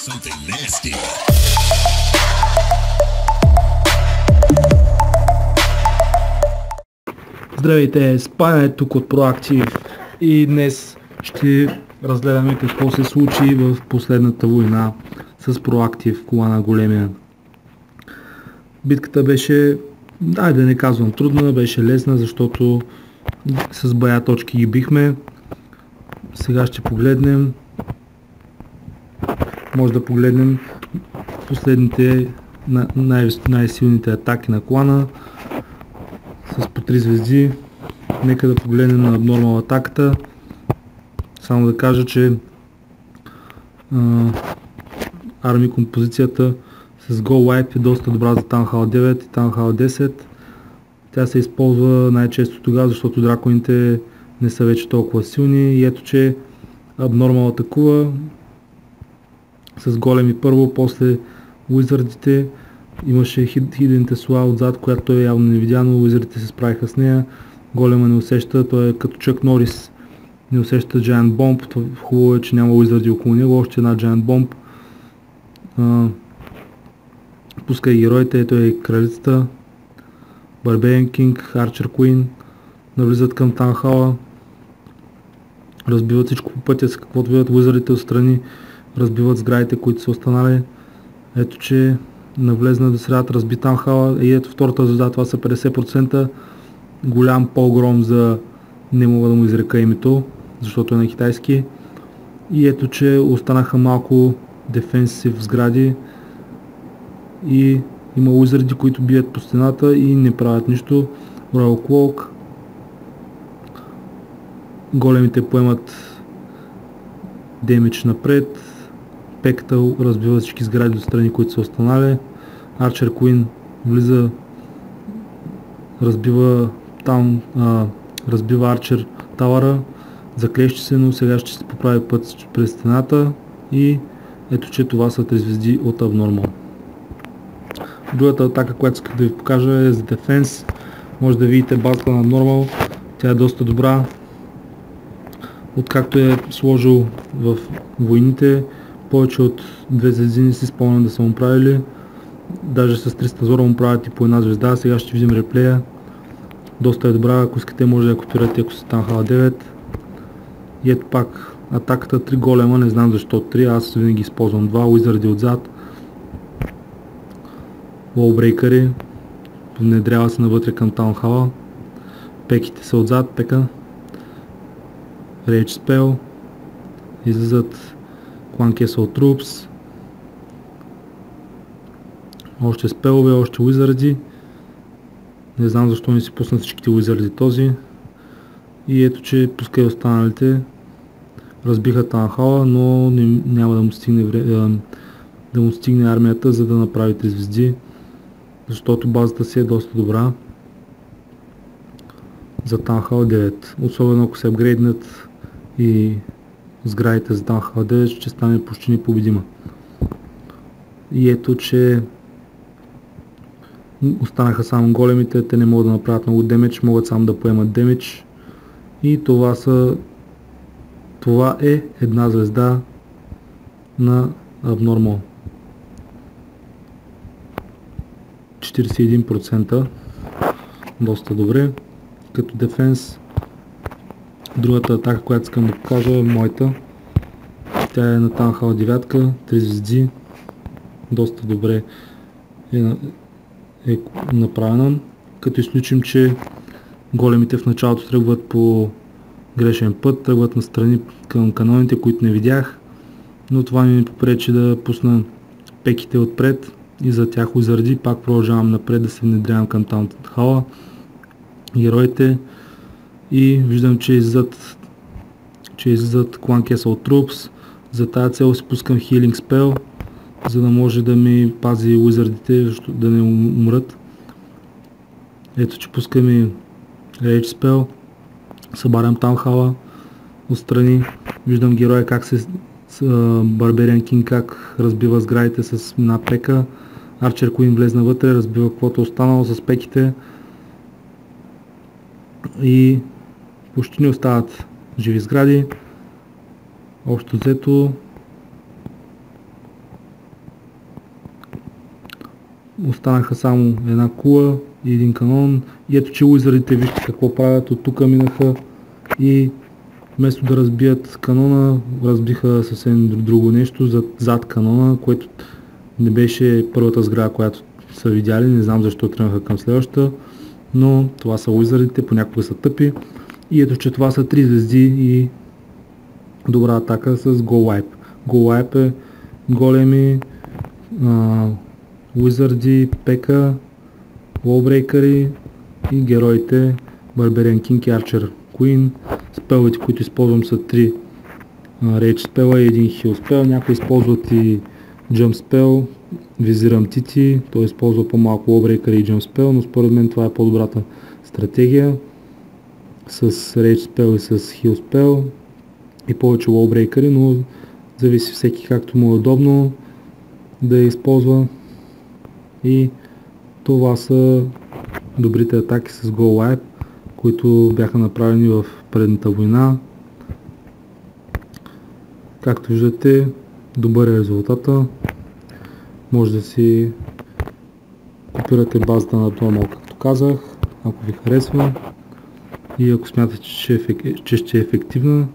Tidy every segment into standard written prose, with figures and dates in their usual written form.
Something nasty. Здравейте, Спаня е тук от Proactive и днес ще разгледаме какво се случи в последната война с Proactive, кола на големия. Битката беше, да не казвам трудна, беше лесна, защото с бая точки ги бихме. Сега ще погледнем, може да погледнем последните най-силните атаки на клана с по 3 звезди. Нека да погледнем на абнормал атаката. Само да кажа, че арми композицията с Go Wipe е доста добра за Town Hall 9 и Town Hall 10. Тя се използва най-често тогава, защото драконите не са вече толкова силни и ето, че абнормал атакува с големи първо, после уизардите. Имаше хиден тесла отзад, която той е явно не видя, но уизардите се справиха с нея. Голема не усеща, той е като Чък Норис, не усеща Giant Bomb. Хубаво е, че няма уизарди около него, още една Giant Bomb. Пуска и героите, ето е кралицата, Barbarian King, Archer Queen, навлизат към Танхала, разбиват всичко по пътя, с каквото видят уизардите отстрани, разбиват сградите, които са останали. Ето, че навлезна до средата, разби Танхала и ето втората звезда, това са 50%. Голям погром за, не мога да му изрека името, защото е на китайски. И ето, че останаха малко дефенсив сгради и има уизарди, които бият по стената и не правят нищо. Royal Cloak. Големите поемат демидж напред. Пеката разбива всички сгради до страни, които са останали. Archer Queen влиза, разбива Archer Тауъра, заклещи се, но сега ще се поправи път през стената и ето, че това са 3 звезди от Abnormal. Другата атака, която исках да ви покажа, е за дефенс. Може да видите базата на Abnormal, тя е доста добра. Откакто е сложил в войните, повече от 2 звезди не си спомням да са му правили. Даже с 300 зора му правят и по една звезда. Сега ще видим реплея. Доста е добра, ако искате може да я копирате, ако сте Танхала 9. И ето пак атаката 3 голема, не знам защо 3, аз винаги използвам 2, уизарди отзад. Лоубрейкъри, внедрява се навътре към Таунхала. Пеките са отзад, пека. Рейдж спел. Излизат Clan Castle Troops. Още спелове, още уизарди. Не знам защо не си пуснат всичките уизарди този. И ето, че пуска и останалите. Разбиха Танхала, но няма да му стигне армията, за да направи 3 звезди. Защото базата си е доста добра за Танхала 9. Особено ако се апгрейднат и сградите за Танхала 9, ще стане почти непобедима. И ето, че останаха само големите, те не могат да направят много демидж, могат само да поемат демидж. И това е една звезда на Abnormal. 41%. Доста добре. Като дефенс, другата атака, която искам да покажа е моята. Тя е на Танхал 9, 3 звезди. Доста добре е направена. Като изключим, че големите в началото тръгват по грешен път, тръгват настрани към каноните, които не видях, но това ми попречи да пусна пеките отпред и за тях уизарди. Пак продължавам напред да се внедрявам към Таунхала, героите и виждам, че излизат Clan Castle Troops. За тази цел си пускам Healing Spell, за да може да ми пази уизардите, да не умрат. Ето, че пускам и Rage Spell. Събарям Таунхала отстрани. Виждам героя как се Barbarian King как разбива сградите с една пека. Archer Queen влезна вътре, разбива каквото останало с пеките. И почти не остават живи сгради. Общо взето останаха само една кула и един канон. И ето, че уизърдите, вижте какво правят, от тук минаха и вместо да разбият канона, разбиха съвсем друго нещо зад канона, което не беше първата сграда, която са видяли, не знам защо тръгнаха към следващата, но това са уизърдите, понякога са тъпи. И ето, че това са 3 звезди и добра атака с Go Wipe. Go Wipe е големи уизърди, пека, лоубрейкъри и героите Barbarian King и Archer Queen. Спеловете, които използвам, са 3 Rage спела и един Heal спел. Някои използват и Jump спел. Визирам Тити, той използва по-малко лоубрейкъри и Jump спел, но според мен това е по-добрата стратегия. С Rage спел и с Heal спел и повече лоубрейкъри, но зависи всеки както му е удобно да я използва. И това са добрите атаки с Go Wipe, които бяха направени в предната война. Както виждате, добър е резултата. Може да си копирате базата на Donald, както казах, ако ви харесва. И ако смятате, че ще е ефективна,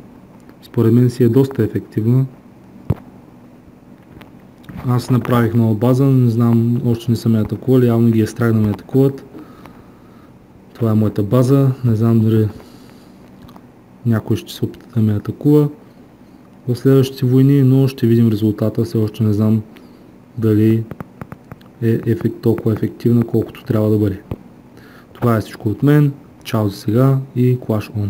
според мен си е доста ефективна. Аз направих нова база, не знам, още не съм я атакували, явно ги е страх да ме атакуват. Това е моята база, не знам дали някой ще се опита да ме атакува в следващите войни, но ще видим резултата, все още не знам дали е толкова ефективна, колкото трябва да бъде. Това е всичко от мен, чао за сега и Clash On!